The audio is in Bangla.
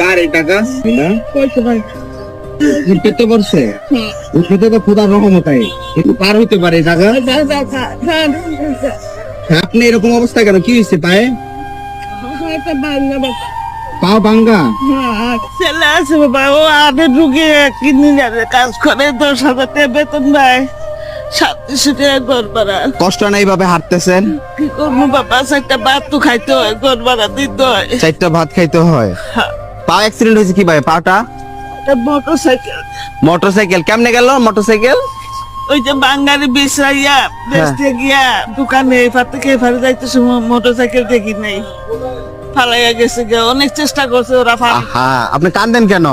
কার এই টাকা না কইতে পারি উঠতে পারছে উঠতে তো খোদার রহমতাই একটু পার হইতে পারে জায়গা আপনি এরকম অবস্থা কেন কি হয়েছে পায়ে পা ভাঙ্গা ছেলে আছে বাবা ও আগে ঢুকে কিডনি কাজ করে 10,000 বেতন দেয় 700 টাকা ঘর ভাড়া কষ্ট না এইভাবে হাঁটতেছেন কি করবো বাবা 4টা ভাত তো খাইতে হয় ঘর ভাড়া দিতে হয় 4টা ভাত খাইতে হয় পা অ্যাক্সিডেন্ট হয়েছে কি ভাই পাটা মোটরসাইকেল কেমনে গেল মোটরসাইকেল ওই যে বাঙালি বিছরাইয়া বেচতে গিয়া দোকানে এফার থেকে এফারে যাইতেছে মোটরসাইকেল দেখি নাই ফালাইয়া গেছে গিয়া অনেক চেষ্টা করছে ওরা আপনি কান্দেন কেন